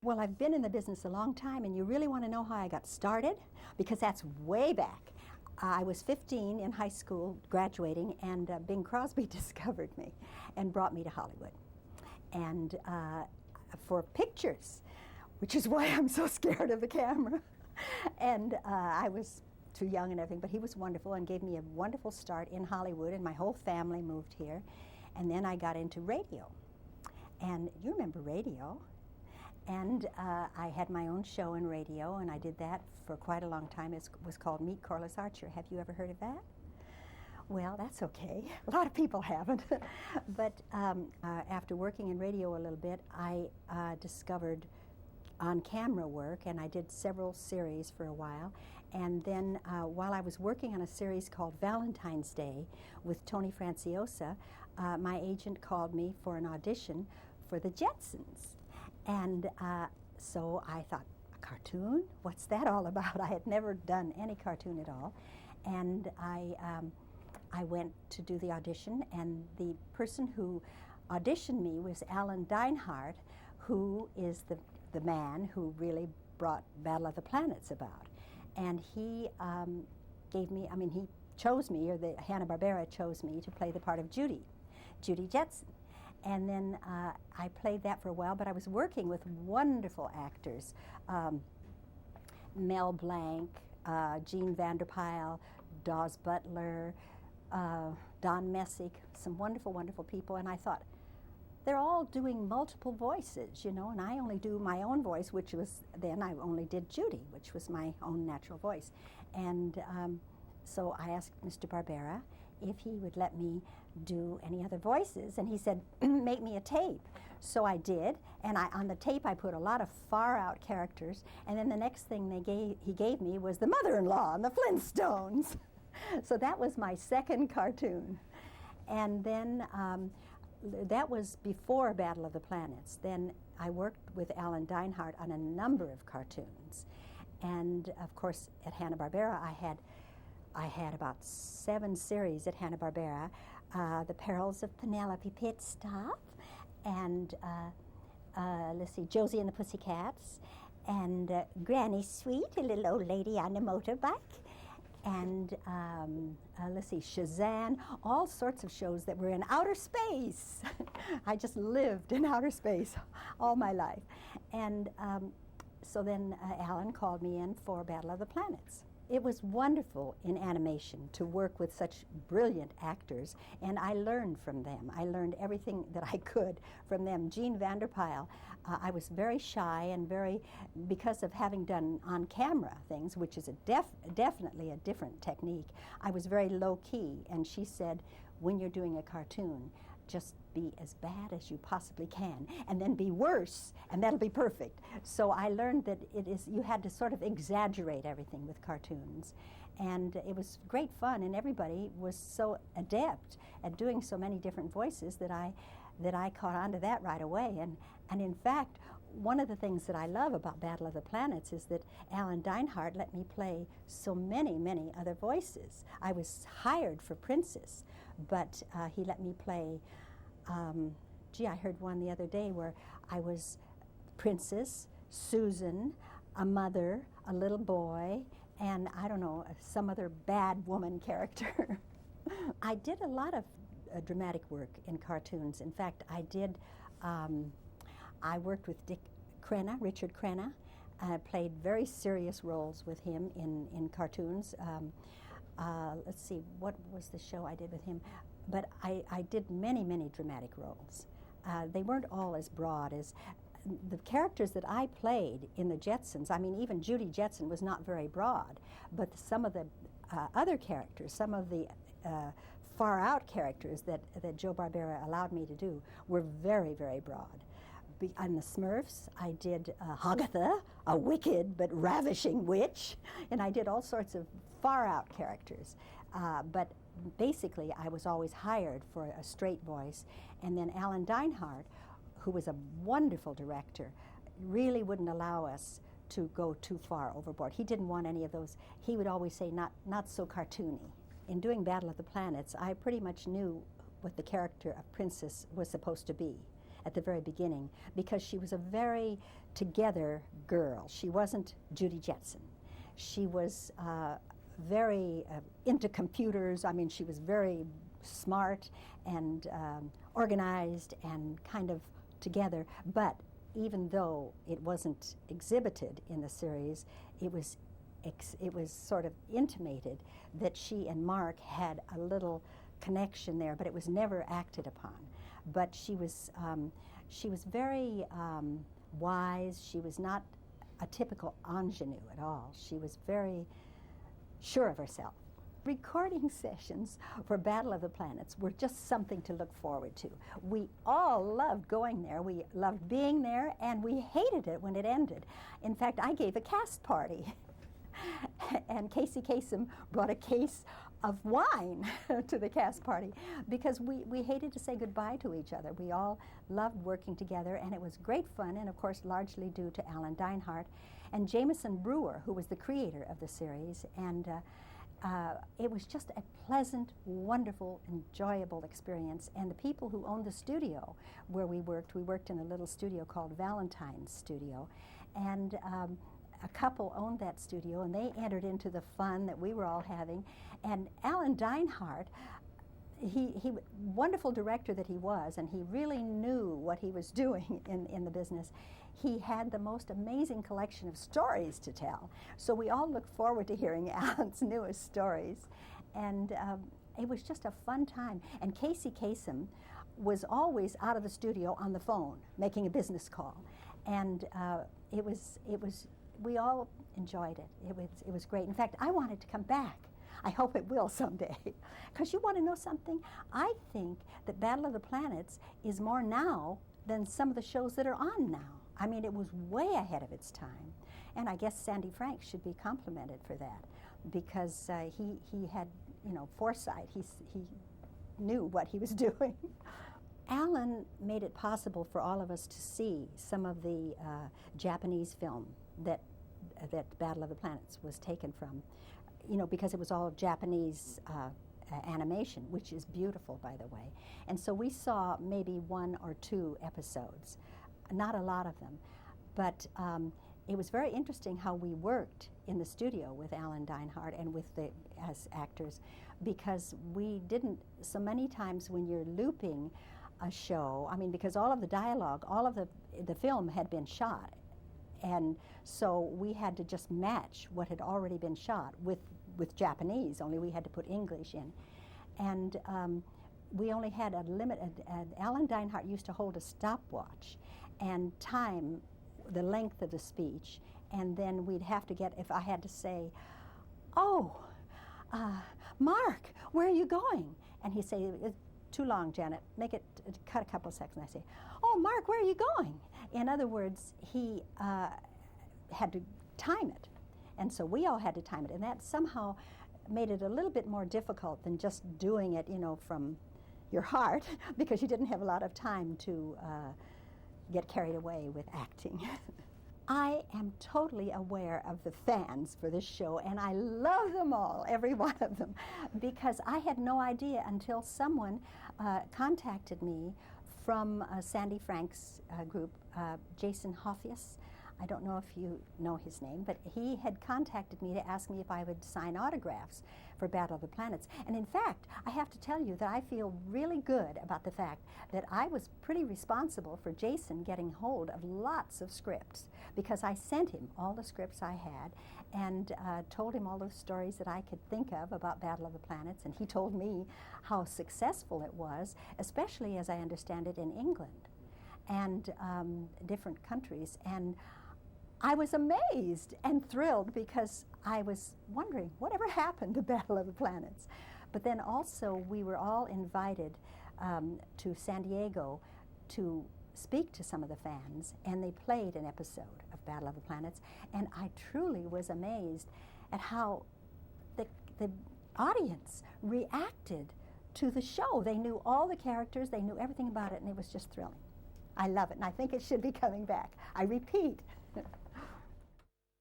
Well, I've been in the business a long time, and you really want to know how I got started? Because that's way back. I was 15 in high school, graduating, and Bing Crosby discovered me and brought me to Hollywood. And for pictures, which is why I'm so scared of the camera. And I was too young and everything, but he was wonderful and gave me a wonderful start in Hollywood, and my whole family moved here. And then I got into radio. And you remember radio. And I had my own show in radio, and I did that for quite a long time. It was called Meet Corliss Archer. Have you ever heard of that? Well, that's okay. A lot of people haven't. But after working in radio a little bit, I discovered on-camera work, and I did several series for a while. And then while I was working on a series called Valentine's Day with Tony Franciosa, my agent called me for an audition for the Jetsons. And so I thought, a cartoon? What's that all about? I had never done any cartoon at all. And I went to do the audition, and the person who auditioned me was Alan Deinhardt, who is the man who really brought Battle of the Planets about. And he gave me, he chose me, or the Hanna-Barbera chose me to play the part of Judy Jetson. And then I played that for a while, but I was working with wonderful actors. Mel Blanc, Jean Vanderpyle, Dawes Butler, Don Messick, some wonderful, wonderful people. And I thought, they're all doing multiple voices, and I only do my own voice, which was, then I only did Judy, which was my own natural voice. And so I asked Mr. Barbera if he would let me do any other voices, and he said, make me a tape. So I did, and on the tape I put a lot of far-out characters, and then the next thing he gave me was the mother-in-law and the Flintstones. So that was my second cartoon. And then that was before Battle of the Planets. Then I worked with Alan Deinhardt on a number of cartoons. And of course at Hanna-Barbera I had about 7 series at Hanna-Barbera. The Perils of Penelope Pitstop, and let's see, Josie and the Pussycats, and Granny Sweet, a little old lady on a motorbike, and let's see, Shazam, all sorts of shows that were in outer space. I just lived in outer space all my life. And so then Alan called me in for Battle of the Planets. It was wonderful in animation to work with such brilliant actors, and I learned from them. I learned everything that I could from them. Jean Vanderpyle, I was very shy and because of having done on-camera things, which is definitely a different technique, I was very low-key, and she said, when you're doing a cartoon, just be as bad as you possibly can, and then be worse, and that'll be perfect. So I learned that you had to sort of exaggerate everything with cartoons. And it was great fun, and everybody was so adept at doing so many different voices that I caught on to that right away. And in fact, one of the things that I love about Battle of the Planets is that Alan Deinhardt let me play so many, many other voices. I was hired for Princess, but he let me play, I heard one the other day where I was Princess, Susan, a mother, a little boy, and I don't know, some other bad woman character. I did a lot of dramatic work in cartoons. In fact, I worked with Richard Crenna. I played very serious roles with him in cartoons. Let's see, what was the show I did with him? But I did many, many dramatic roles. They weren't all as broad as the characters that I played in the Jetsons. Even Judy Jetson was not very broad, but some of the other characters, some of the far-out characters that Joe Barbera allowed me to do were very, very broad. On the Smurfs, I did Hagatha, a wicked but ravishing witch, and I did all sorts of far-out characters. But basically, I was always hired for a straight voice. And then Alan Deinhardt, who was a wonderful director, really wouldn't allow us to go too far overboard. He didn't want any of those. He would always say, not so cartoony. In doing Battle of the Planets, I pretty much knew what the character of Princess was supposed to be. at the very beginning because she was a very together girl. She wasn't Judy Jetson. She was very into computers. I mean, she was very smart and organized and kind of together. But even though it wasn't exhibited in the series, it was sort of intimated that she and Mark had a little connection there, but it was never acted upon. But she was very wise. She was not a typical ingenue at all. She was very sure of herself. Recording sessions for Battle of the Planets were just something to look forward to. We all loved going there. We loved being there, and we hated it when it ended. In fact, I gave a cast party, and Casey Kasem brought a case of wine to the cast party because we hated to say goodbye to each other. We all loved working together, and it was great fun, and of course largely due to Alan Dinehart and Jameson Brewer, who was the creator of the series. And it was just a pleasant, wonderful, enjoyable experience. And the people who owned the studio where we worked in a little studio called Valentine's Studio, and a couple owned that studio, and they entered into the fun that we were all having. And Alan Dinehart, he wonderful director that he was, and he really knew what he was doing in the business. He had the most amazing collection of stories to tell. So we all looked forward to hearing Alan's newest stories. And it was just a fun time. And Casey Kasem was always out of the studio on the phone, making a business call. And we all enjoyed it. It was great. In fact, I wanted to come back. I hope it will someday. Because you want to know something? I think that Battle of the Planets is more now than some of the shows that are on now. I mean, it was way ahead of its time. And I guess Sandy Frank should be complimented for that because he had, foresight. He knew what he was doing. Alan made it possible for all of us to see some of the Japanese film that Battle of the Planets was taken from, because it was all Japanese animation, which is beautiful, by the way. And so we saw maybe 1 or 2 episodes, not a lot of them. But it was very interesting how we worked in the studio with Alan Dinehart and with as actors, because we didn't, so many times when you're looping a show, I mean, because all of the dialogue, all of the film had been shot. And so we had to just match what had already been shot with Japanese, only we had to put English in. And we only had a limit, and Alan Dinehart used to hold a stopwatch and time the length of the speech, and then we'd have to get, if I had to say, Mark, where are you going? And he'd say, it's too long, Janet, cut a couple of seconds. And I say, oh, Mark, where are you going? In other words, he had to time it. And so we all had to time it. And that somehow made it a little bit more difficult than just doing it, from your heart, because you didn't have a lot of time to get carried away with acting. I am totally aware of the fans for this show, and I love them all, every one of them, because I had no idea until someone contacted me from Sandy Frank's group, Jason Hoffius. I don't know if you know his name, but he had contacted me to ask me if I would sign autographs for Battle of the Planets. And in fact, I have to tell you that I feel really good about the fact that I was pretty responsible for Jason getting hold of lots of scripts, because I sent him all the scripts I had and told him all the stories that I could think of about Battle of the Planets, and he told me how successful it was, especially as I understand it in England and different countries. And I was amazed and thrilled because I was wondering whatever happened to Battle of the Planets. But then also we were all invited to San Diego to speak to some of the fans, and they played an episode of Battle of the Planets, and I truly was amazed at how the audience reacted to the show. They knew all the characters, they knew everything about it, and it was just thrilling. I love it, and I think it should be coming back. I repeat.